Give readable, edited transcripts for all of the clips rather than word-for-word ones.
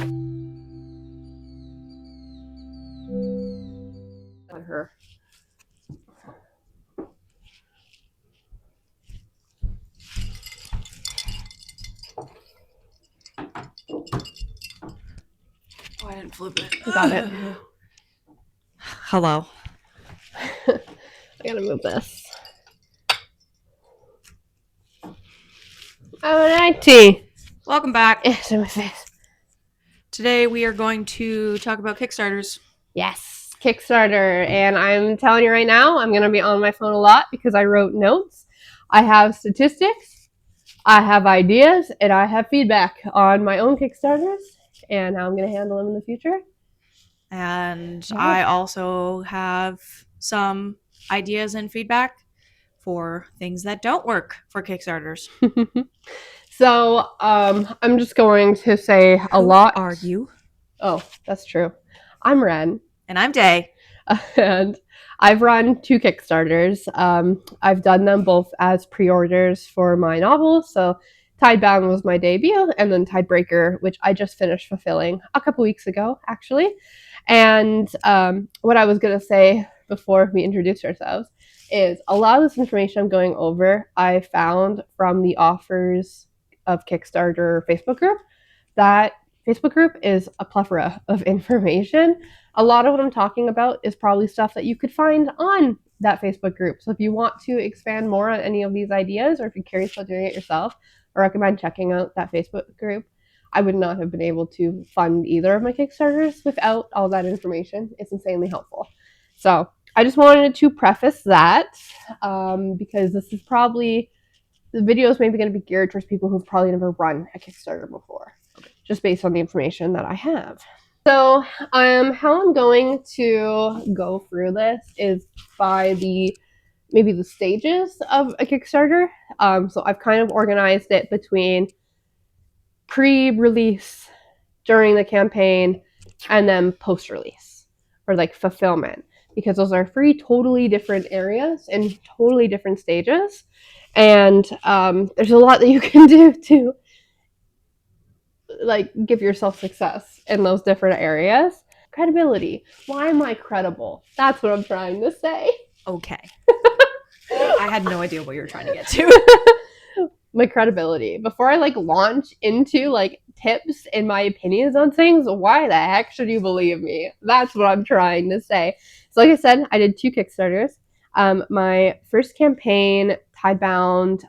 On her. Oh, I didn't flip it. Got it. Hello. I gotta move this. Alrighty. Welcome back. It's in my face. Today we are going to talk about Kickstarters. Yes, Kickstarter. And I'm telling you right now, I'm gonna be on my phone a lot because I wrote notes. I have statistics, I have ideas, and I have feedback on my own Kickstarters and how I'm gonna handle them in the future. And Yeah. I also have some ideas and feedback for things that don't work for Kickstarters. So I'm just going to say a lot. Who are you? Oh, that's true. I'm Ren. And I'm Day. And I've run 2 Kickstarters. I've done them both as pre-orders for my novels. So Tidebound was my debut, and then Tidebreaker, which I just finished fulfilling a couple weeks ago, actually. And what I was going to say before we introduce ourselves is a lot of this information I'm going over, I found from the Offers of Kickstarter Facebook group. That Facebook group is a plethora of information. A lot of what I'm talking about is probably stuff that you could find on that Facebook group. So if you want to expand more on any of these ideas, or if you're curious about doing it yourself, I recommend checking out that Facebook group. I would not have been able to fund either of my Kickstarters without all that information. It's insanely helpful. So I just wanted to preface that because this is probably, the video is maybe going to be geared towards people who've probably never run a Kickstarter before, just based on the information that I have. So how I'm going to go through this is by maybe the stages of a Kickstarter. So I've kind of organized it between pre-release, during the campaign, and then post-release, or like fulfillment, because those are 3 totally different areas and totally different stages. And there's a lot that you can do to like give yourself success in those different areas. Credibility. Why am I credible? That's what I'm trying to say. Okay. I had no idea what you were trying to get to. My credibility. Before I like launch into like tips and my opinions on things, why the heck should you believe me? That's what I'm trying to say. So like I said, I did 2 Kickstarters. My first campaign, Tidebound,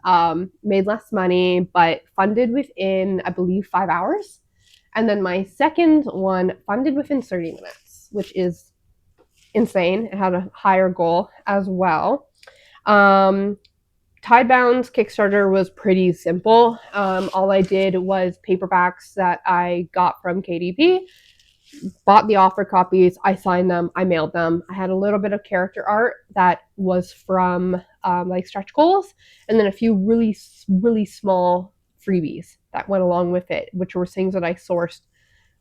made less money, but funded within, I believe, 5 hours. And then my second one funded within 30 minutes, which is insane. It had a higher goal as well. Tidebound's Kickstarter was pretty simple. All I did was paperbacks that I got from KDP, bought the offer copies, I signed them, I mailed them. I had a little bit of character art that was from like stretch goals, and then a few really, really small freebies that went along with it, which were things that I sourced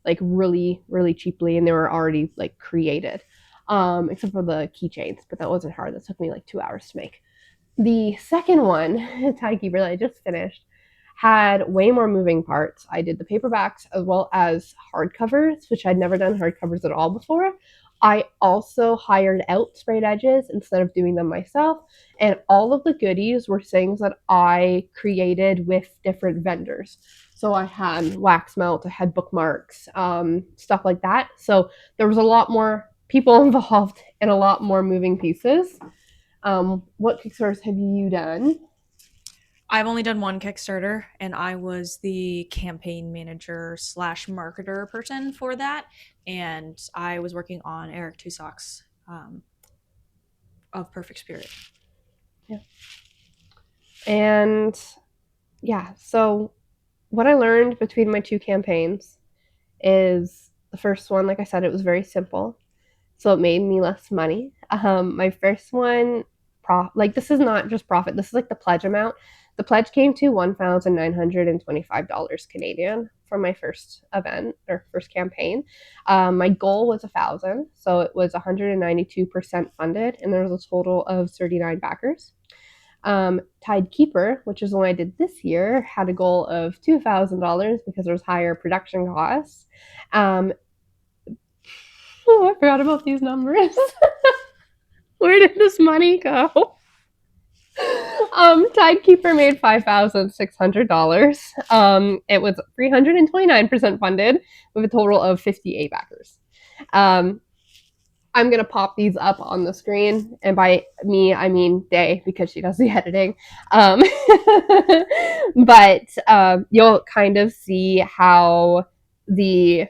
like really, really cheaply, and they were already like created, except for the keychains, but that wasn't hard. That took me like 2 hours to make. The second one, Timekeeper, that I just finished, had way more moving parts. I did the paperbacks as well as hardcovers, which I'd never done hardcovers at all before. I also hired out sprayed edges instead of doing them myself. And all of the goodies were things that I created with different vendors. So I had wax melt, I had bookmarks, stuff like that. So there was a lot more people involved and a lot more moving pieces. What Kickstarters have you done? I've only done 1 Kickstarter, and I was the campaign manager / marketer person for that. And I was working on Eric Tusok's of Perfect Spirit. Yeah. And yeah, so what I learned between my 2 campaigns is the first one, like I said, it was very simple. So it made me less money. My first one, this is not just profit. This is like the pledge amount. The pledge came to $1,925 Canadian for my first event or first campaign. My goal was 1,000, so it was 192% funded, and there was a total of 39 backers. Tide Keeper, which is the one I did this year, had a goal of $2,000 because there's higher production costs. Oh, I forgot about these numbers. Where did this money go? Tidekeeper made $5,600. It was 329% funded with a total of 58 backers. I'm gonna pop these up on the screen, and by me I mean Day because she does the editing. Um, but you'll kind of see how the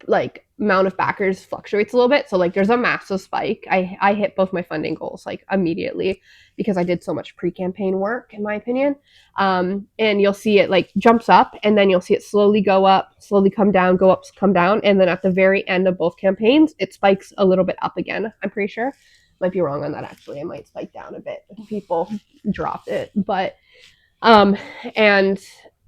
like amount of backers fluctuates a little bit. So like there's a massive spike. I hit both my funding goals like immediately because I did so much pre-campaign work in my opinion. And you'll see it like jumps up and then you'll see it slowly go up, slowly come down, go up, come down, and then at the very end of both campaigns, it spikes a little bit up again. I'm pretty sure. Might be wrong on that actually. It might spike down a bit if people dropped it, but and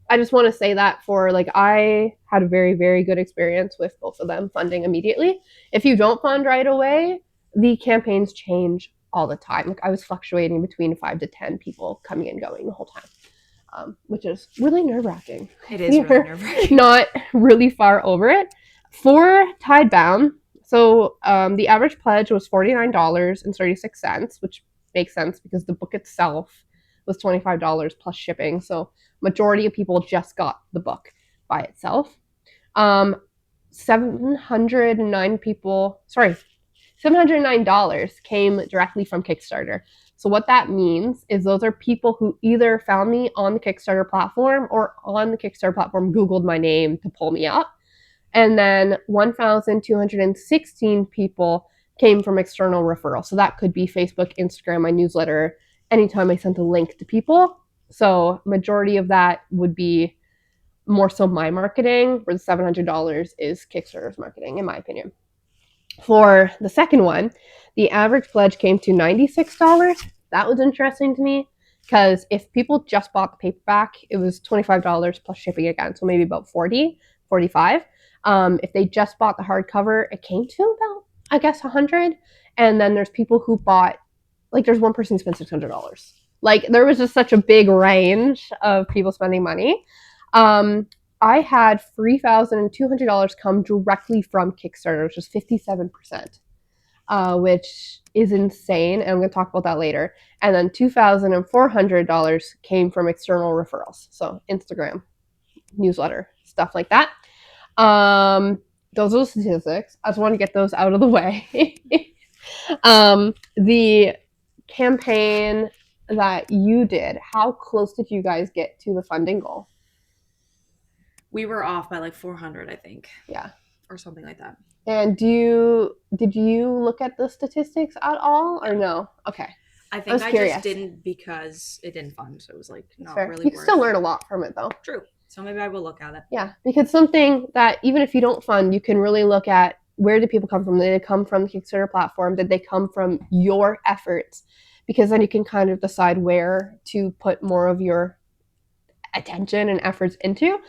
I just want to say that for like I had a very very good experience with both of them funding immediately. If you don't fund right away, the campaigns change all the time. Like I was fluctuating between 5 to 10 people coming and going the whole time, which is really nerve wracking. It is really nerve wracking. Not really far over it for Tidebound. So the average pledge was $49.36, which makes sense because the book itself was $25 plus shipping. So majority of people just got the book by itself. 709 people, sorry, $709 came directly from Kickstarter. So what that means is those are people who either found me on the Kickstarter platform or on the Kickstarter platform Googled my name to pull me up. And then 1,216 people came from external referral. So that could be Facebook, Instagram, my newsletter, anytime I sent a link to people. So majority of that would be more so my marketing, where the $700 is Kickstarter's marketing, in my opinion. For the second one, the average pledge came to $96. That was interesting to me because if people just bought the paperback, it was $25 plus shipping again, so maybe about 40, 45. If they just bought the hardcover, it came to about, I guess, 100. And then there's people who bought, like, there's one person who spent $600. Like, there was just such a big range of people spending money. I had $3,200 come directly from Kickstarter, which was 57%, which is insane. And I'm going to talk about that later. And then $2,400 came from external referrals. So Instagram, newsletter, stuff like that. Those are the statistics. I just want to get those out of the way. The campaign that you did, how close did you guys get to the funding goal? We were off by like 400, I think. Yeah. Or something like that. And did you look at the statistics at all or no? Okay. I think I just didn't because it didn't fund. So it was like not really You can still learn a lot from it though. True. So maybe I will look at it. Yeah, because something that even if you don't fund, you can really look at where did people come from? Did they come from the Kickstarter platform? Did they come from your efforts? Because then you can kind of decide where to put more of your attention and efforts into.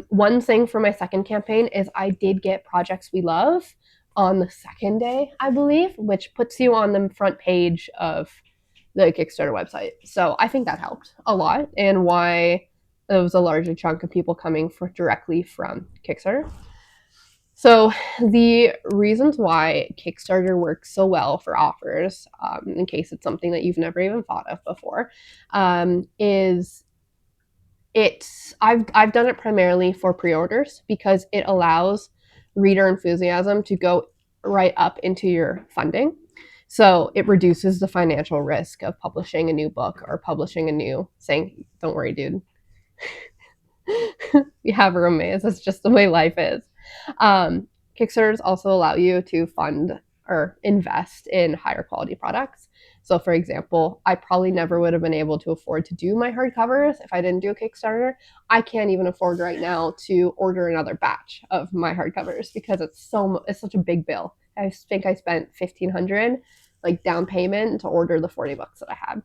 One thing for my second campaign is I did get Projects We Love on the second day, I believe, which puts you on the front page of the Kickstarter website. So I think that helped a lot and why it was a larger chunk of people coming directly from Kickstarter. So the reasons why Kickstarter works so well for offers, in case it's something that you've never even thought of before, is I've done it primarily for pre-orders because it allows reader enthusiasm to go right up into your funding. So it reduces the financial risk of publishing a new book or publishing a new saying, don't worry, dude. You have roommates. That's just the way life is. Kickstarters also allow you to fund or invest in higher quality products. So for example, I probably never would have been able to afford to do my hardcovers if I didn't do a Kickstarter. I can't even afford right now to order another batch of my hardcovers because it's such a big bill. I think I spent $1,500 like down payment to order the 40 books that I had.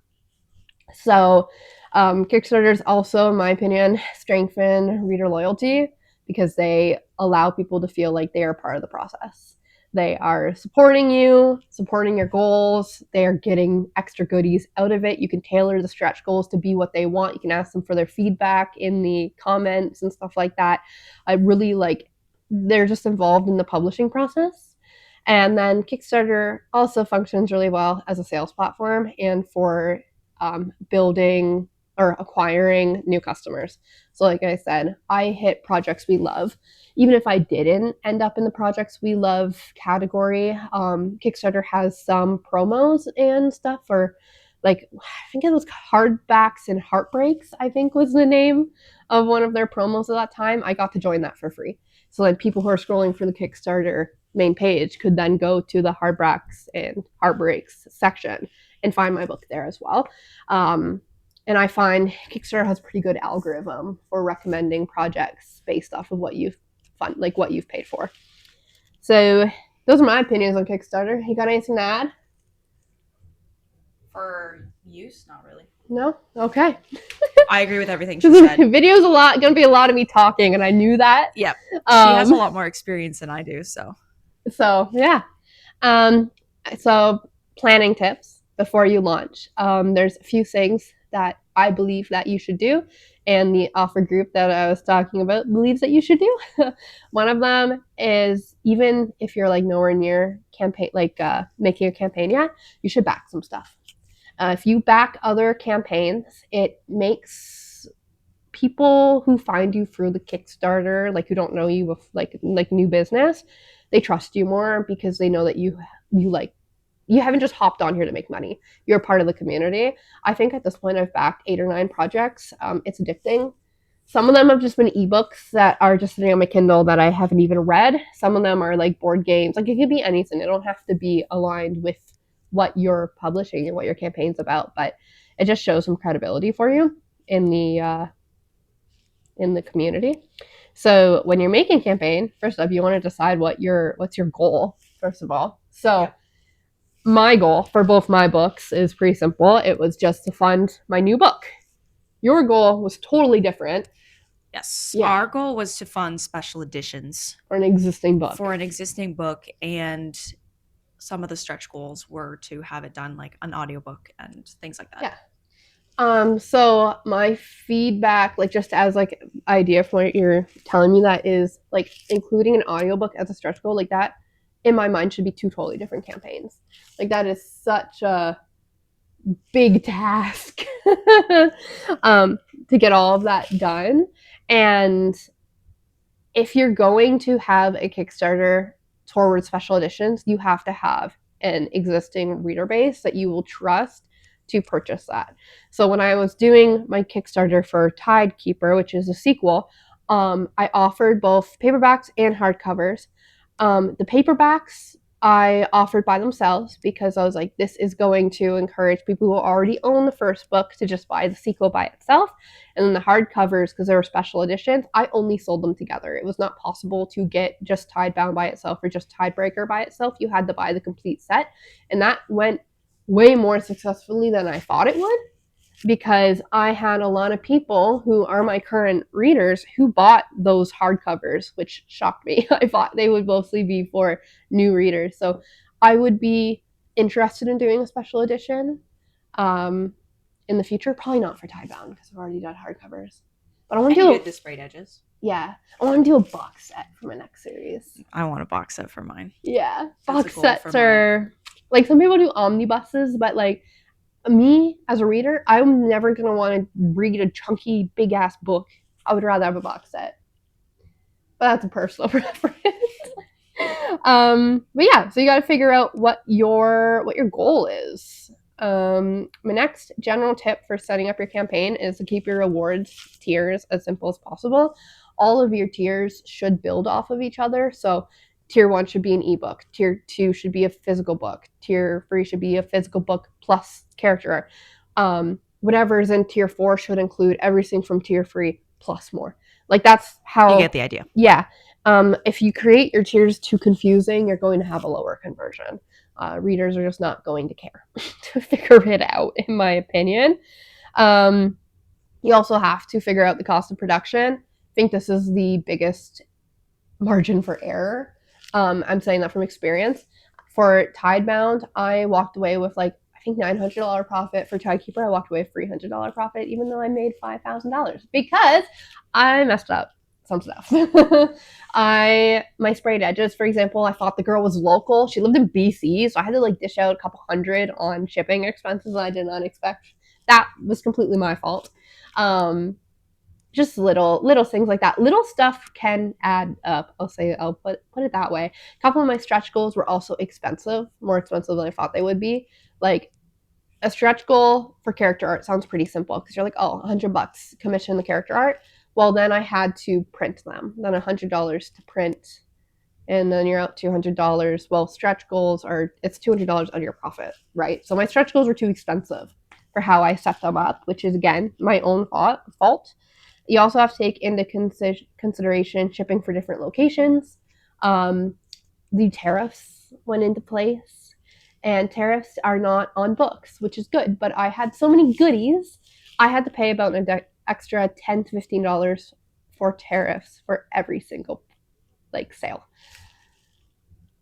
So Kickstarters also, in my opinion, strengthen reader loyalty because they allow people to feel like they are part of the process. They are supporting you, supporting your goals. They are getting extra goodies out of it. You can tailor the stretch goals to be what they want. You can ask them for their feedback in the comments and stuff like that. I really like, they're just involved in the publishing process. And then Kickstarter also functions really well as a sales platform and for building or acquiring new customers. So, like I said, I hit projects we love. Even if I didn't end up in the projects we love category, Kickstarter has some promos and stuff for, like, I think it was Hardbacks and Heartbreaks, I think was the name of one of their promos at that time. I got to join that for free. So then people who are scrolling through the Kickstarter main page could then go to the Hardbacks and Heartbreaks section and find my book there as well. And I find Kickstarter has a pretty good algorithm for recommending projects based off of what you've paid for. So those are my opinions on Kickstarter. You got anything to add? For use, not really. No? Okay. I agree with everything she said. Video's gonna be a lot of me talking, and I knew that. Yep. She has a lot more experience than I do, so. So yeah. So planning tips before you launch. There's a few things that I believe that you should do, and the offer group that I was talking about believes that you should do. One of them is, even if you're like nowhere near campaign, making a campaign yet, you should back some stuff. If you back other campaigns, it makes people who find you through the Kickstarter, like who don't know you with like new business, they trust you more because they know that you haven't just hopped on here to make money. You're part of the community. I think at this point I've backed 8 or 9 projects. It's addicting. Some of them have just been ebooks that are just sitting on my Kindle that I haven't even read. Some of them are like board games. Like, it could be anything. It don't have to be aligned with what you're publishing and what your campaign's about, but it just shows some credibility for you in the community. So when you're making a campaign, first off, you want to decide what's your goal, first of all. So yeah. My goal for both my books is pretty simple. It was just to fund my new book. Your goal was totally different. Yes. Yeah. Our goal was to fund special editions for an existing book. And some of the stretch goals were to have it done like an audiobook and things like that. Yeah. So my feedback, like just as like idea from what you're telling me, that is like including an audiobook as a stretch goal, like that in my mind should be 2 totally different campaigns. Like, that is such a big task to get all of that done. And if you're going to have a Kickstarter toward special editions, you have to have an existing reader base that you will trust to purchase that. So when I was doing my Kickstarter for Tidekeeper, which is a sequel, I offered both paperbacks and hardcovers. The paperbacks I offered by themselves because I was like, this is going to encourage people who already own the first book to just buy the sequel by itself. And then the hardcovers, because they were special editions, I only sold them together. It was not possible to get just Tidebound by itself or just Tidebreaker by itself. You had to buy the complete set. And that went way more successfully than I thought it would, because I had a lot of people who are my current readers who bought those hardcovers, which shocked me. I thought they would mostly be for new readers. So I would be interested in doing a special edition in the future. Probably not for Tidebound because I've already done hardcovers. But I want to do the sprayed edges. Yeah, I want to do a box set for my next series. I want a box set for mine. Yeah, box sets are like, some people do omnibuses, but like, me as a reader, I'm never gonna want to read a chunky big ass book. I would rather have a box set, but that's a personal preference. But yeah, so you got to figure out what your goal is. My next general tip for setting up your campaign is to keep your rewards tiers as simple as possible. All of your tiers should build off of each other. So Tier 1 should be an ebook. Tier 2 should be a physical book. Tier 3 should be a physical book plus character art. Whatever is in Tier 4 should include everything from Tier 3 plus more. Like, that's how... You get the idea. Yeah. If you create your tiers too confusing, you're going to have a lower conversion. Readers are just not going to care to figure it out, in my opinion. You also have to figure out the cost of production. I think this is the biggest margin for error. I'm saying that from experience. For Tidebound, I walked away with like I think $900 profit. For Tidekeeper, I walked away with $300 profit, even though I made $5,000 because I messed up some stuff. I my sprayed edges, for example, I thought the girl was local. She lived in BC, so I had to like dish out a couple hundred on shipping expenses that I did not expect. That was completely my fault. Just little things like that. Little stuff can add up. I'll put it that way. A couple of my stretch goals were also expensive, more expensive than I thought they would be. Like a stretch goal for character art sounds pretty simple because you're like, oh, $100 commission the character art. Well, then I had to print them. Then $100 to print, and then you're out $200. Well, stretch goals are it's $200 on your profit, right? So my stretch goals were too expensive for how I set them up, which is again my own fault. You also have to take into consideration shipping for different locations. The tariffs went into place, and tariffs are not on books, which is good. But I had so many goodies, I had to pay about an extra $10 to $15 for tariffs for every single like sale.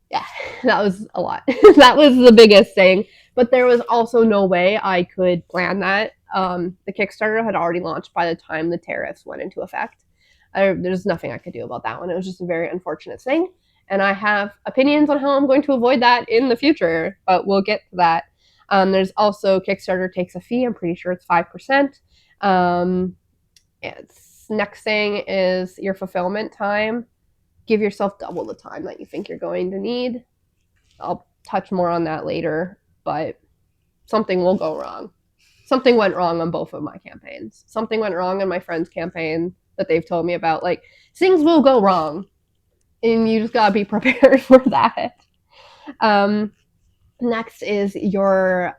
Yeah, that was a lot. That was the biggest thing. But there was also no way I could plan that. The Kickstarter had already launched by the time the tariffs went into effect. There's nothing I could do about that one. It was just a very unfortunate thing. And I have opinions on how I'm going to avoid that in the future, but we'll get to that. There's also Kickstarter takes a fee. I'm pretty sure it's 5%. Next thing is your fulfillment time. Give yourself double the time that you think you're going to need. I'll touch more on that later, but something will go wrong. Something went wrong on both of my campaigns. Something went wrong in my friend's campaign that they've told me about. Like, things will go wrong, and you just gotta be prepared for that. Next is your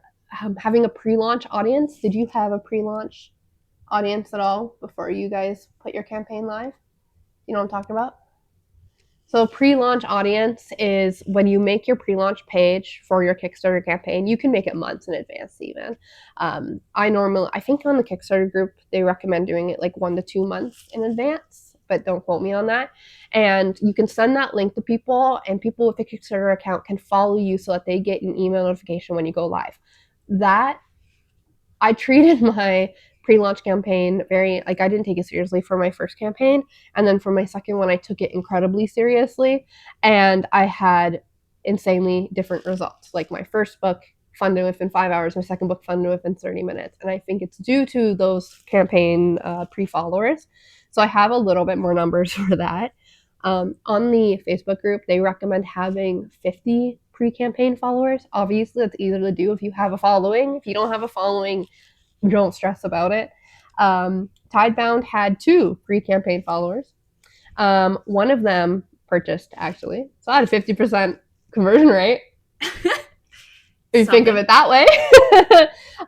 having a pre-launch audience. Did you have a pre-launch audience at all before you guys put your campaign live? You know what I'm talking about? So pre-launch audience is when you make your pre-launch page for your Kickstarter campaign. You can make it months in advance even. I think on the Kickstarter group, they recommend doing it like 1 to 2 months in advance, but don't quote me on that. And you can send that link to people, and people with a Kickstarter account can follow you so that they get an email notification when you go live. That I treated my pre-launch campaign very like I didn't take it seriously for my first campaign, and then for my second one I took it incredibly seriously, and I had insanely different results. Like my first book funded within 5 hours, my second book funded within 30 minutes, and I think it's due to those campaign pre-followers. So I have a little bit more numbers for that. On the Facebook group, they recommend having 50 pre-campaign followers. Obviously, it's easy to do if you have a following. If you don't have a following, don't stress about it. Tidebound had 2 pre-campaign followers. One of them purchased, actually. So I had a 50% conversion rate. If you think of it that way.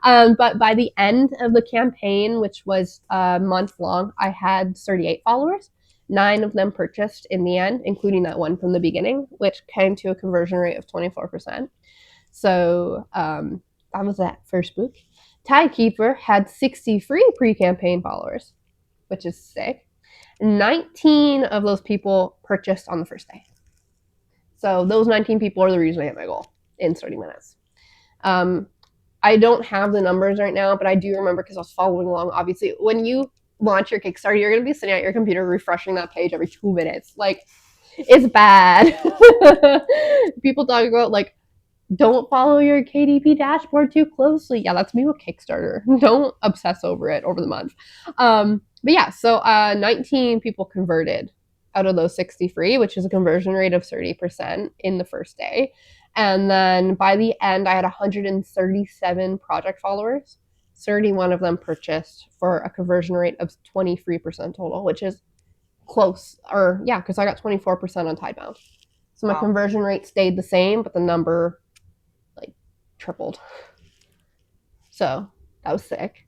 But by the end of the campaign, which was a month long, I had 38 followers. 9 of them purchased in the end, including that one from the beginning, which came to a conversion rate of 24%. So that was that first book. Tidekeeper had 60 free pre-campaign followers, which is sick. 19 of those people purchased on the first day. So those 19 people are the reason I hit my goal in 30 minutes. I don't have the numbers right now, but I do remember because I was following along. Obviously, when you launch your Kickstarter, you're going to be sitting at your computer refreshing that page every 2 minutes. Like, it's bad. People talk about, like, don't follow your KDP dashboard too closely. Yeah, that's me with Kickstarter. Don't obsess over it over the month. But yeah, so 19 people converted out of those 60 free, which is a conversion rate of 30% in the first day. And then by the end, I had 137 project followers. 31 of them purchased for a conversion rate of 23% total, which is close. Or yeah, because I got 24% on Tidebound. So my conversion rate stayed the same, but the number like tripled. So that was sick.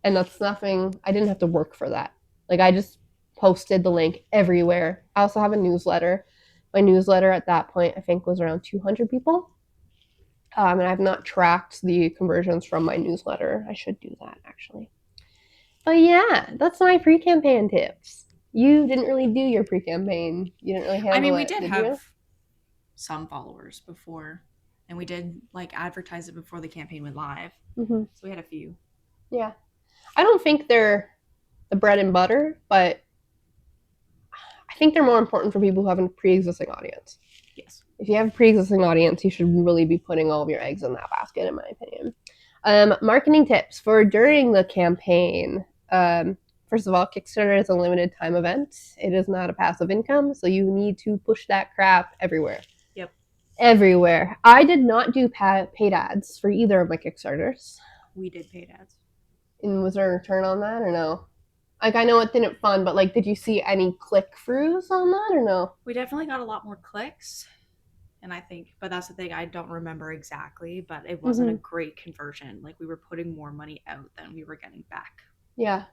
And that's nothing, I didn't have to work for that. Like I just posted the link everywhere. I also have a newsletter. My newsletter at that point, I think, was around 200 people. And I've not tracked the conversions from my newsletter. I should do that, actually. But yeah, that's my pre-campaign tips. You didn't really do your pre-campaign. You didn't really I mean, handle we it, did did you? have some followers before, and we did like advertise it before the campaign went live. Mm-hmm. So we had a few. Yeah. I don't think they're the bread and butter, but I think they're more important for people who have a pre-existing audience. Yes. If you have a pre-existing audience, you should really be putting all of your eggs in that basket, in my opinion. Marketing tips for during the campaign. First of all, Kickstarter is a limited time event. It is not a passive income, so you need to push that crap everywhere. Yep. Everywhere. I did not do paid ads for either of my Kickstarters. We did paid ads. And was there a return on that or no? Like, I know it didn't fund, but like, did you see any click-throughs on that or no? We definitely got a lot more clicks. And I think, but that's the thing, I don't remember exactly, but it wasn't a great conversion. Like, we were putting more money out than we were getting back. Yeah.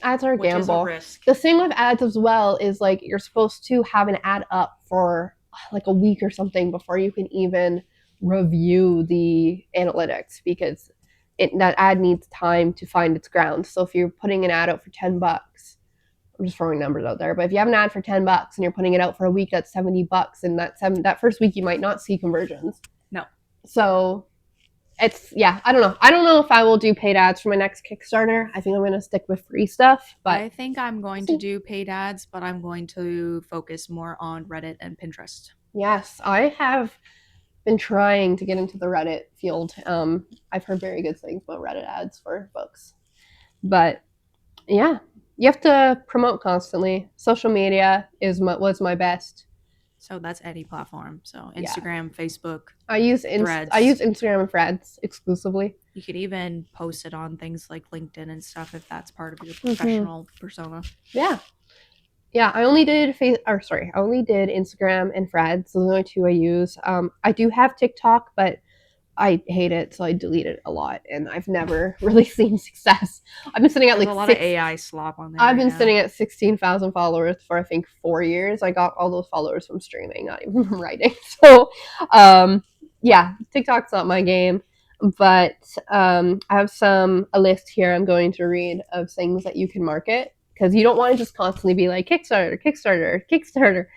Ads are a which is a gamble. risk. The thing with ads as well is like you're supposed to have an ad up for like a week or something before you can even review the analytics because that ad needs time to find its ground. So if you're putting an ad out for $10, I'm just throwing numbers out there, but if you have an ad for $10 and you're putting it out for a week, that's $70, and that first week you might not see conversions. No. So it's I don't know if I will do paid ads for my next Kickstarter. I think I'm going to stick with free stuff, but I think I'm going to do paid ads, but I'm going to focus more on Reddit and Pinterest. Yes, I have been trying to get into the Reddit field. I've heard very good things about Reddit ads for books, but yeah, you have to promote constantly. Social media was my best. So that's any platform. So Instagram, Facebook. I use Threads. I use Instagram and Threads exclusively. You could even post it on things like LinkedIn and stuff if that's part of your professional persona. Yeah. Yeah, I only did I only did Instagram and Threads. Those are the only two I use. I do have TikTok, but I hate it, so I delete it a lot, and I've never really seen success. I've been sitting at There's like a lot of AI slop on there. I've been sitting at 16,000 followers for I think 4 years. I got all those followers from streaming, not even from writing. So, yeah, TikTok's not my game, but I have a list here I'm going to read of things that you can market because you don't want to just constantly be like Kickstarter, Kickstarter, Kickstarter.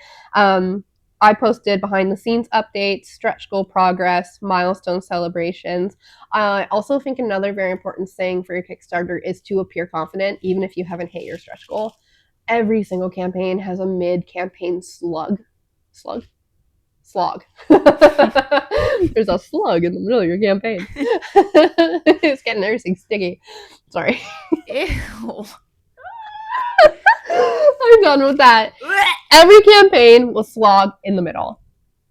I posted behind the scenes updates, stretch goal progress, milestone celebrations. I also think another very important thing for your Kickstarter is to appear confident, even if you haven't hit your stretch goal. Every single campaign has a mid-campaign slog. There's a slug in the middle of your campaign. It's getting everything sticky. Sorry. Ew. I'm done with that. Every campaign will slog in the middle.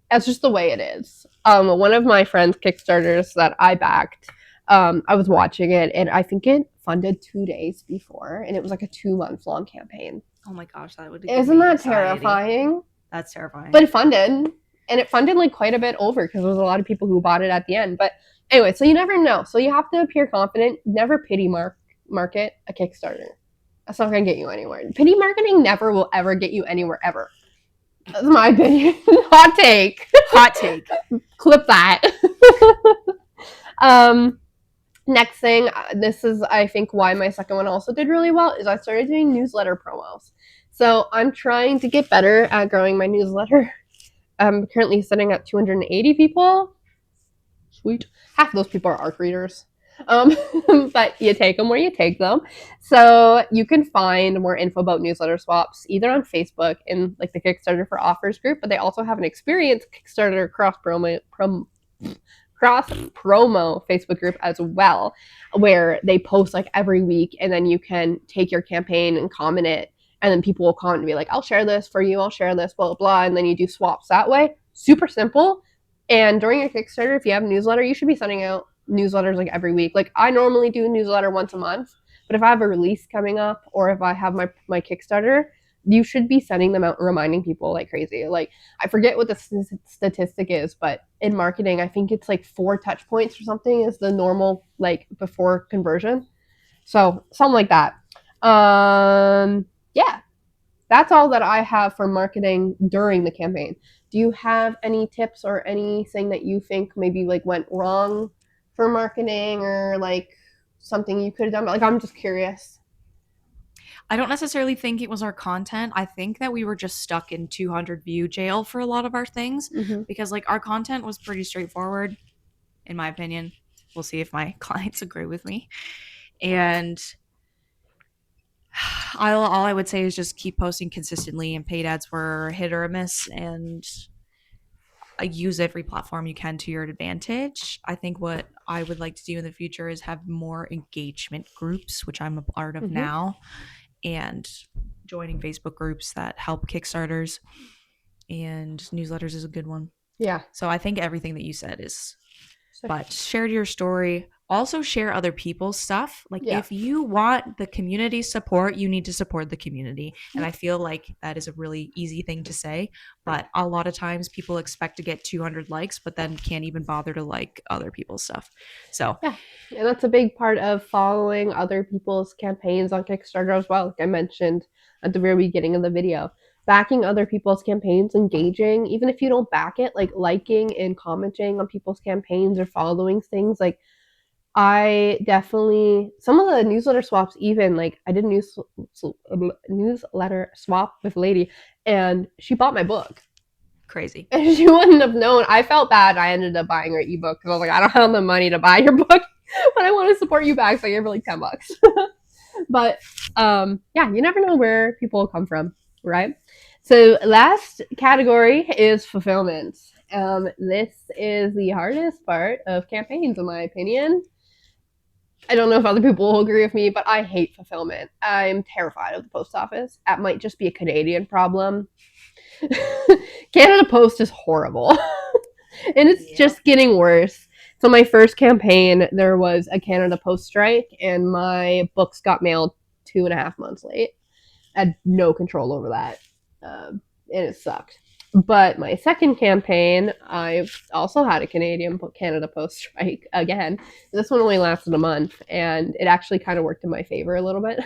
That's just the way it is. One of my friends' Kickstarters that I backed, I was watching it, and I think it funded 2 days before, and it was like a 2-month long campaign. Oh my gosh, that would. Isn't that terrifying? That's terrifying. But it funded, and it funded like quite a bit over because there was a lot of people who bought it at the end. But anyway, so you never know. So you have to appear confident. Never pity market a Kickstarter. That's not going to get you anywhere. Pity marketing never will ever get you anywhere ever. That's my opinion. Hot take. Hot take. Clip that. Next thing, this is I think why my second one also did really well, is I started doing newsletter promos. So I'm trying to get better at growing my newsletter. I'm currently sitting at 280 people. Sweet. Half of those people are ARC readers. But you take them where you take them. So you can find more info about newsletter swaps either on Facebook in like the Kickstarter for Offers group, but they also have an experienced Kickstarter cross promo Facebook group as well, where they post like every week, and then you can take your campaign and comment it, and then people will comment and be like, I'll share this for you, I'll share this, blah, blah, blah, and then you do swaps that way. Super simple. And during a Kickstarter, if you have a newsletter, you should be sending out newsletters like every week. Like I normally do a newsletter once a month, but if I have a release coming up or if I have my Kickstarter, you should be sending them out and reminding people like crazy. Like I forget what the statistic is, but in marketing, I think it's like 4 touch points or something is the normal like before conversion. So something like that. Yeah, that's all that I have for marketing during the campaign. Do you have any tips or anything that you think maybe like went wrong for marketing or like something you could have done? Like I'm just curious. I don't necessarily think it was our content. I think that we were just stuck in 200 view jail for a lot of our things Mm-hmm. because like our content was pretty straightforward in my opinion. We'll see if my clients agree with me. And all I would say is just keep posting consistently, and paid ads were hit or a miss, and use every platform you can to your advantage. I think what I would like to do in the future is have more engagement groups, which I'm a part of Mm-hmm. now, and joining Facebook groups that help Kickstarters, and newsletters is a good one. Yeah. So I think everything that you said is, So, but share your story. Also share other people's stuff. Like yeah. if you want the community support, you need to support the community. And I feel like that is a really easy thing to say, but a lot of times people expect to get 200 likes but then can't even bother to like other people's stuff. So, Yeah. And that's a big part of following other people's campaigns on Kickstarter as well. Like I mentioned at the very beginning of the video, backing other people's campaigns, engaging, even if you don't back it, like liking and commenting on people's campaigns or following things. Like I definitely, some of the newsletter swaps, even like I did a newsletter swap with a lady and she bought my book. crazy. And she wouldn't have known. I felt bad. I ended up buying her ebook because I was like, I don't have the money to buy your book, but I want to support you back. So I gave her like $10. But yeah, you never know where people will come from, right? So last category is fulfillment. This is the hardest part of campaigns, in my opinion. I don't know if other people will agree with me, but I hate fulfillment. I'm terrified of the post office. That might just be a Canadian problem. Canada Post is horrible. And it's just getting worse. So my first campaign, there was a Canada Post strike, and my books got mailed 2.5 months late. I had no control over that, and it sucked. But my second campaign, I also had a Canada Post strike again. This one only lasted a month, and it actually kind of worked in my favor a little bit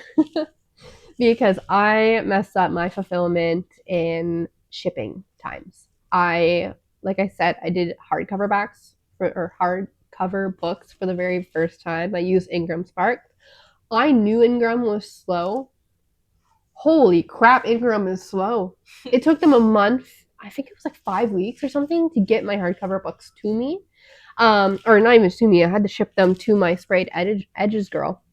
because I messed up my fulfillment in shipping times. Like I said, I did hardcover backs or hardcover books for the very first time. I used Ingram Spark. I knew Ingram was slow. Holy crap, Ingram is slow. It took them a month, I think it was like 5 weeks or something, to get my hardcover books to me. Or not even to me, I had to ship them to my sprayed edges girl.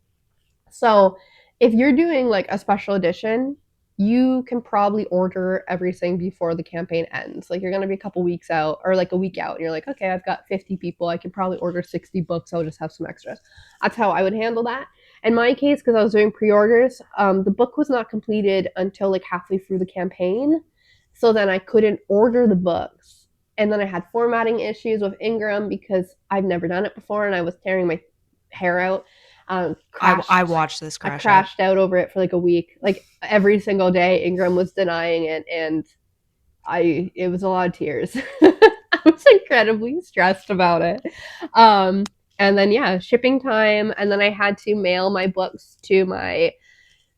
So if you're doing like a special edition, you can probably order everything before the campaign ends. Like you're going to be a couple weeks out or like a week out and you're like, okay, I've got 50 people. I can probably order 60 books. I'll just have some extras. That's how I would handle that. In my case, because I was doing pre-orders, the book was not completed until like halfway through the campaign. So then I couldn't order the books. And then I had formatting issues with Ingram because I've never done it before and I was tearing my hair out. I watched this I crash crashed out over it for like a week. Like every single day, Ingram was denying it, and it was a lot of tears. I was incredibly stressed about it. Um, and then yeah, shipping time, and then I had to mail my books to my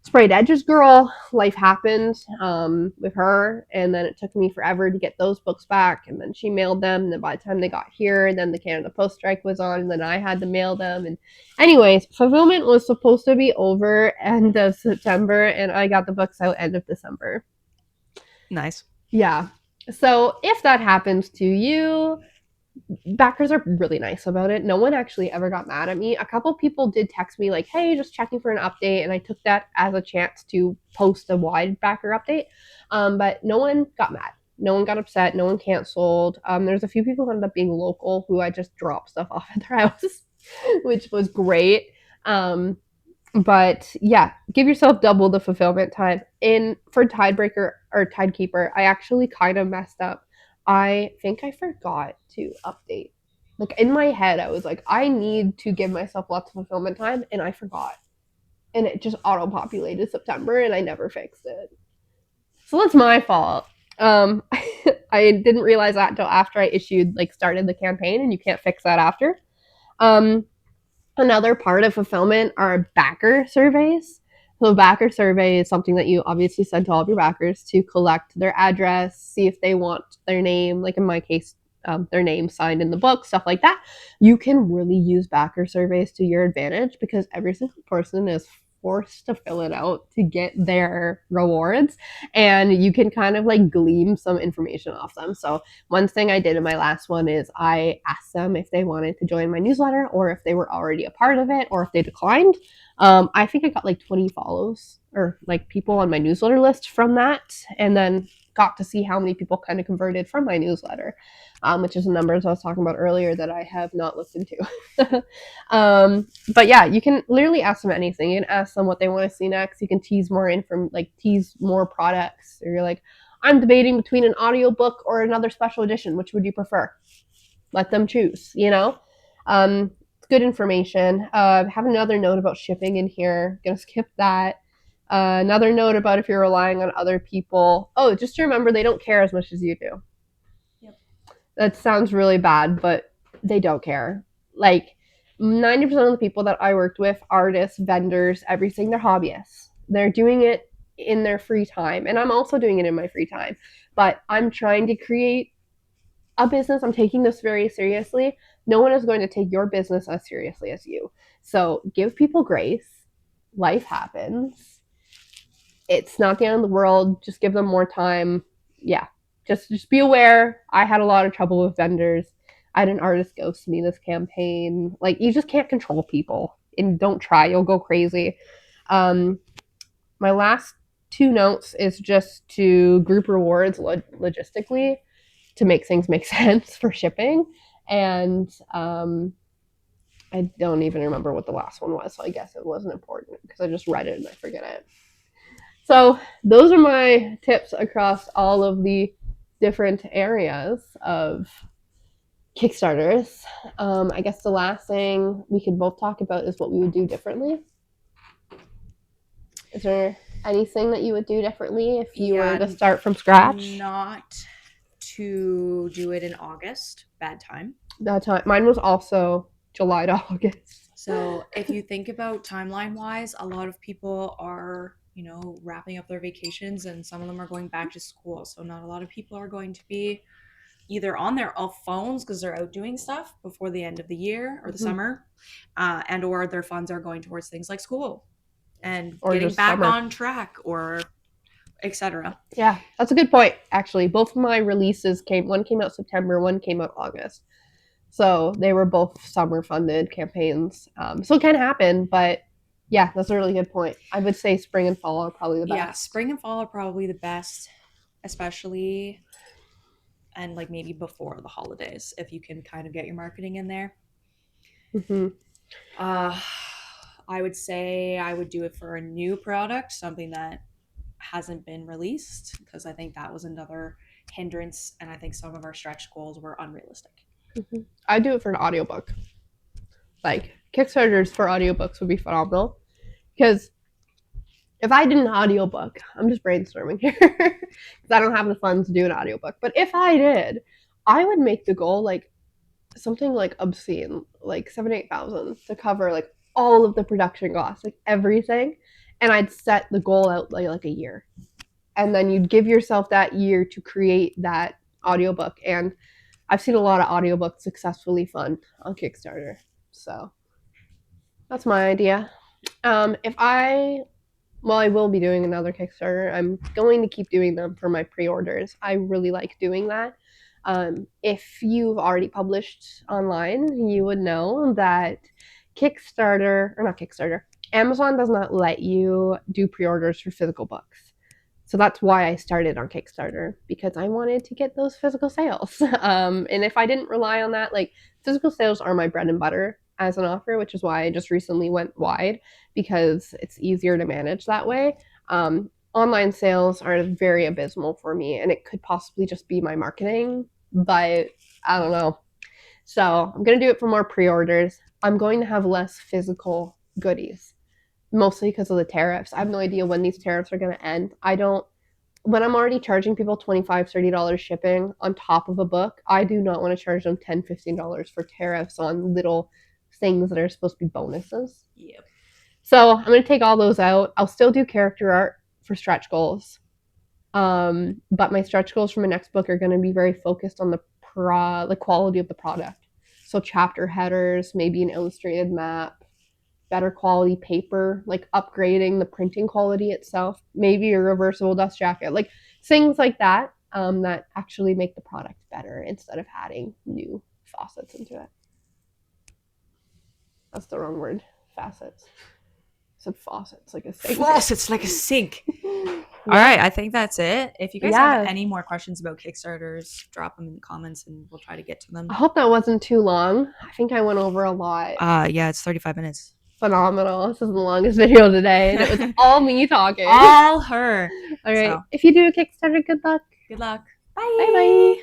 sprayed edges girl. Life happened with her, and then it took me forever to get those books back, and then she mailed them, and then by the time they got here, then the Canada Post strike was on, and then I had to mail them. And anyways, fulfillment was supposed to be over end of September, and I got the books out end of December. Nice. Yeah. So if that happens to you, backers are really nice about it. No one actually ever got mad at me. A couple people did text me like, "Hey, just checking for an update," and I took that as a chance to post a wide backer update. But no one got mad. No one got upset. No one canceled. There's a few people who ended up being local who I just dropped stuff off at their houses, which was great. But yeah, give yourself double the fulfillment time. In for Tidebreaker or Tidekeeper, I actually kind of messed up. I think I forgot to update. Like in my head, I was like, I need to give myself lots of fulfillment time, and I forgot. And it just auto populated September, and I never fixed it. So that's my fault. I didn't realize that until after I started the campaign, and you can't fix that after. Um, Another part of fulfillment are backer surveys. So, a backer survey is something that you obviously send to all of your backers to collect their address, see if they want their name, like in my case, their name signed in the book, stuff like that. You can really use backer surveys to your advantage because every single person is forced to fill it out to get their rewards, and you can kind of like glean some information off them. So one thing I did in my last one is I asked them if they wanted to join my newsletter or if they were already a part of it or if they declined. I think I got like 20 follows or like people on my newsletter list from that, and then got to see how many people kind of converted from my newsletter, which is the numbers I was talking about earlier that I have not looked into. But yeah, you can literally ask them anything. You can ask them what they want to see next. You can tease more tease more products. Or you're like, I'm debating between an audiobook or another special edition. Which would you prefer? Let them choose, you know? It's good information. Have another note about shipping in here. Gonna skip that. Another note about if you're relying on other people. Oh, just to remember, they don't care as much as you do. Yep. That sounds really bad, but they don't care. Like 90% of the people that I worked with, artists, vendors, everything, they're hobbyists. They're doing it in their free time. And I'm also doing it in my free time. But I'm trying to create a business. I'm taking this very seriously. No one is going to take your business as seriously as you. So give people grace. Life happens. It's not the end of the world. Just give them more time. Yeah. Just be aware. I had a lot of trouble with vendors. I had an artist ghost me this campaign. Like you just can't control people. And don't try. You'll go crazy. Um, my last two notes is just to group rewards logistically to make things make sense for shipping. And I don't even remember what the last one was, so I guess it wasn't important because I just read it and I forget it. So those are my tips across all of the different areas of Kickstarters. I guess the last thing we could both talk about is what we would do differently. Is there anything that you would do differently if you were to start from scratch? Not to do it in August. Bad time. That time, mine was also July to August. So if you think about timeline wise, a lot of people are, wrapping up their vacations and some of them are going back to school. So not a lot of people are going to be either on their phones because they're out doing stuff before the end of the year or the summer, and or their funds are going towards things like school and or getting back summer on track or etc. Yeah, that's a good point. Actually, both of my releases one came out September, one came out August. So they were both summer funded campaigns. So it can happen, but yeah, that's a really good point. I would say spring and fall are probably the best. Yeah, spring and fall are probably the best, especially and like maybe before the holidays if you can kind of get your marketing in there. Mm-hmm. I would say I would do it for a new product, something that hasn't been released, because I think that was another hindrance, and I think some of our stretch goals were unrealistic. Mm-hmm. I'd do it for an audiobook. Like Kickstarters for audiobooks would be phenomenal because if I did an audiobook, I'm just brainstorming here because I don't have the funds to do an audiobook. But if I did, I would make the goal like something like obscene, like 7,000-8,000 to cover like all of the production costs, like everything. And I'd set the goal out like a year. And then you'd give yourself that year to create that audiobook. And I've seen a lot of audiobooks successfully fund on Kickstarter. So that's my idea. I will be doing another Kickstarter. I'm going to keep doing them for my pre-orders. I really like doing that. If you've already published online, you would know that Amazon does not let you do pre-orders for physical books. So that's why I started on Kickstarter, because I wanted to get those physical sales. And if I didn't rely on that, like physical sales are my bread and butter as an author, which is why I just recently went wide, because it's easier to manage that way. Online sales are very abysmal for me, and it could possibly just be my marketing, but I don't know. So I'm going to do it for more pre-orders. I'm going to have less physical goodies, mostly because of the tariffs. I have no idea when these tariffs are going to end. When I'm already charging people $25, $30 shipping on top of a book, I do not want to charge them $10, $15 for tariffs on little things that are supposed to be bonuses. Yep. So I'm going to take all those out. I'll still do character art for stretch goals. But my stretch goals for my next book are going to be very focused on the quality of the product. So chapter headers, maybe an illustrated map, better quality paper, like upgrading the printing quality itself, maybe a reversible dust jacket, like things like that, that actually make the product better instead of adding new faucets into it. That's the wrong word. Facets. I said faucets like a sink. Faucets like a sink. Yeah. All right, I think that's it. If you guys have Yeah. any more questions about Kickstarters, drop them in the comments and we'll try to get to them. I hope that wasn't too long. I think I went over a lot. Yeah, it's 35 minutes. Phenomenal. This is the longest video today, and it was all me talking. All her. All right. So. If you do a Kickstarter, good luck. Good luck. Bye bye.